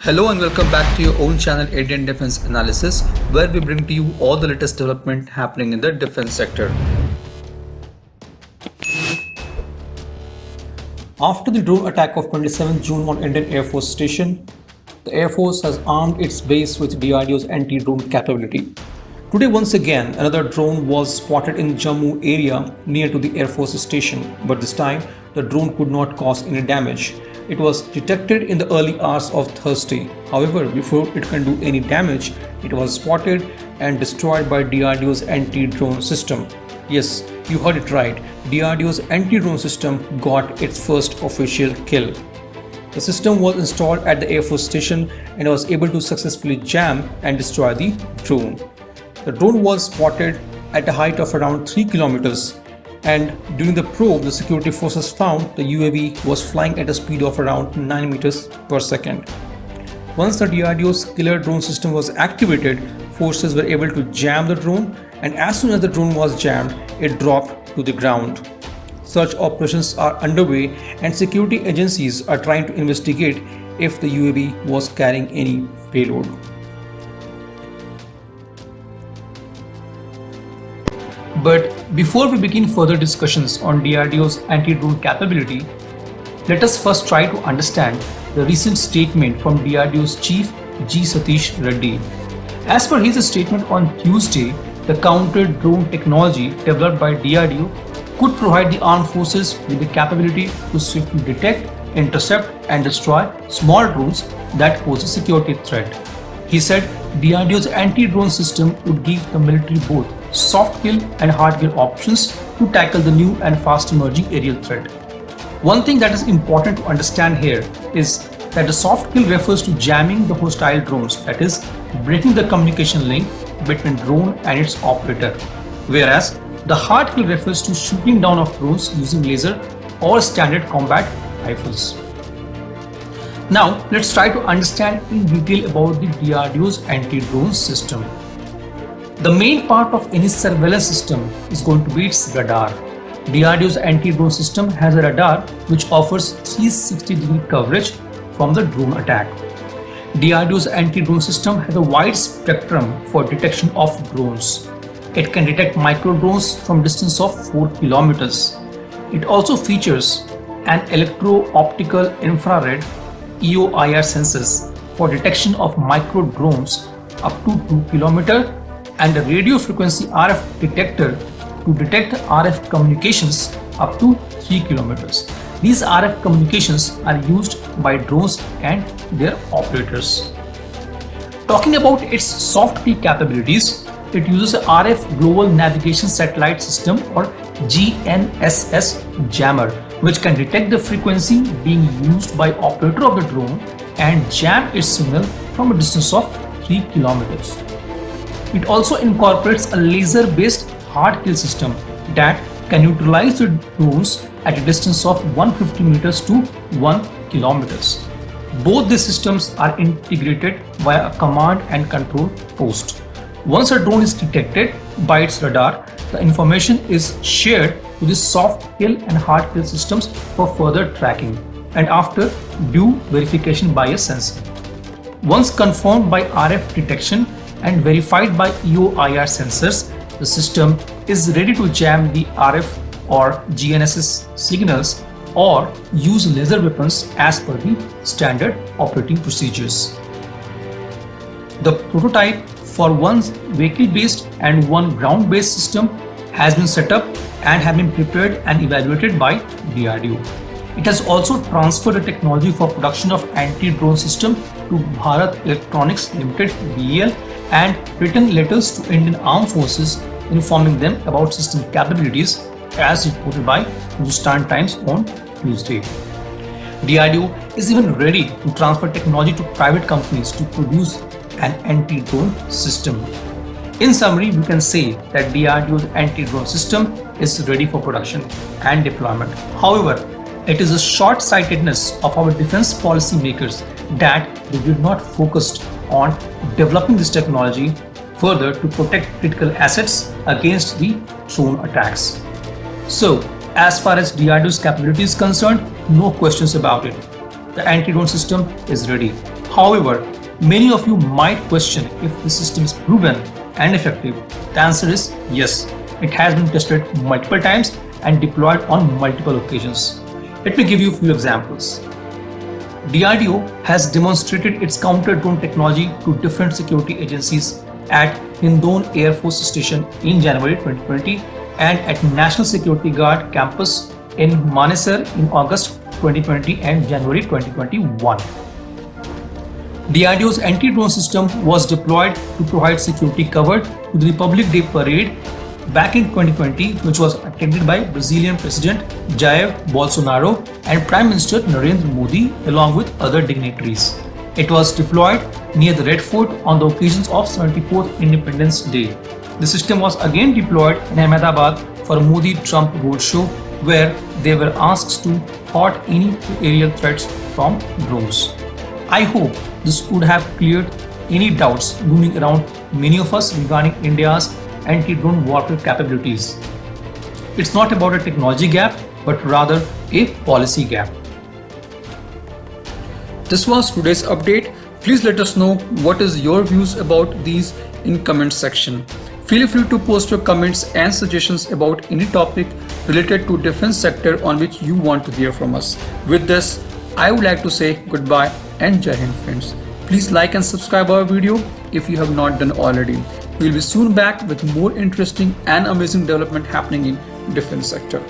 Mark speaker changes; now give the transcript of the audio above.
Speaker 1: Hello and welcome back to your own channel Indian Defense Analysis, where we bring to you all the latest development happening in the defense sector. After the drone attack of 27 June on Indian Air Force Station, the Air Force has armed its base with DRDO's anti-drone capability. Today once again another drone was spotted in Jammu area near to the Air Force Station, but this time the drone could not cause any damage. It was detected in the early hours of Thursday. However, before it can do any damage, it was spotted and destroyed by DRDO's anti-drone system. Yes, you heard it right. DRDO's anti-drone system got its first official kill. The system was installed at the Air Force Station and was able to successfully jam and destroy the drone. The drone was spotted at a height of around 3 kilometers. And during the probe, the security forces found the UAV was flying at a speed of around 9 meters per second. Once the DRDO's killer drone system was activated, forces were able to jam the drone, and as soon as the drone was jammed, it dropped to the ground. Search operations are underway and security agencies are trying to investigate if the UAV was carrying any payload. But before we begin further discussions on DRDO's anti-drone capability, let us first try to understand the recent statement from DRDO's chief G. Satish Reddy. As per his statement on Tuesday, the counter-drone technology developed by DRDO could provide the armed forces with the capability to swiftly detect, intercept and destroy small drones that pose a security threat. He said DRDO's anti-drone system would give the military both soft kill and hard kill options to tackle the new and fast emerging aerial threat. One thing that is important to understand here is that the soft kill refers to jamming the hostile drones, that is, breaking the communication link between drone and its operator, whereas the hard kill refers to shooting down of drones using laser or standard combat rifles. Now let's try to understand in detail about the DRDO's anti-drone system. The main part of any surveillance system is going to be its radar. DRDO's anti-drone system has a radar which offers 360-degree coverage from the drone attack. DRDO's anti-drone system has a wide spectrum for detection of drones. It can detect micro drones from distance of 4 kilometers. It also features an electro-optical infrared EOIR sensors for detection of micro drones up to 2 kilometers and a radio frequency RF detector to detect RF communications up to 3 kilometers. These RF communications are used by drones and their operators. Talking about its soft kill capabilities, it uses a RF Global Navigation Satellite System or GNSS jammer, which can detect the frequency being used by operator of the drone and jam its signal from a distance of 3 kilometers. It also incorporates a laser-based hard kill system that can neutralize the drones at a distance of 150 meters to 1 kilometers. Both these systems are integrated via a command and control post. Once a drone is detected by its radar, the information is shared to the soft kill and hard kill systems for further tracking and after due verification by a sensor. Once confirmed by RF detection and verified by EOIR sensors, the system is ready to jam the RF or GNSS signals or use laser weapons as per the standard operating procedures. The prototype for one vehicle-based and one ground-based system has been set up and have been prepared and evaluated by DRDO. It has also transferred the technology for production of anti-drone system to Bharat Electronics Limited (BEL) and written letters to Indian Armed Forces informing them about system capabilities as reported by Hindustan Times on Tuesday. DRDO is even ready to transfer technology to private companies to produce an anti-drone system. In summary, we can say that DRDO's anti-drone system is ready for production and deployment. However, it is a short-sightedness of our defense policy makers that they did not focus on developing this technology further to protect critical assets against the drone attacks. So, as far as DRDO's capability is concerned, no questions about it. The anti-drone system is ready. However, many of you might question if the system is proven and effective. The answer is yes. It has been tested multiple times and deployed on multiple occasions. Let me give you a few examples. DRDO has demonstrated its counter-drone technology to different security agencies at Hindon Air Force Station in January 2020 and at National Security Guard campus in Manesar in August 2020 and January 2021. DRDO's anti-drone system was deployed to provide security cover to the Republic Day parade back in 2020, which was attended by Brazilian President Jair Bolsonaro and Prime Minister Narendra Modi along with other dignitaries. It was deployed near the Red Fort on the occasions of 74th Independence Day. The system was again deployed in Ahmedabad for Modi-Trump roadshow, where they were asked to halt any aerial threats from drones. I hope this could have cleared any doubts looming around many of us regarding India's anti-drone warfare capabilities. It's not about a technology gap, but rather a policy gap. This was today's update. Please let us know what is your views about these in comment section. Feel free to post your comments and suggestions about any topic related to defense sector on which you want to hear from us. With this, I would like to say goodbye and Jai Hind friends. Please like and subscribe our video if you have not done already. We will be soon back with more interesting and amazing development happening in defense sector.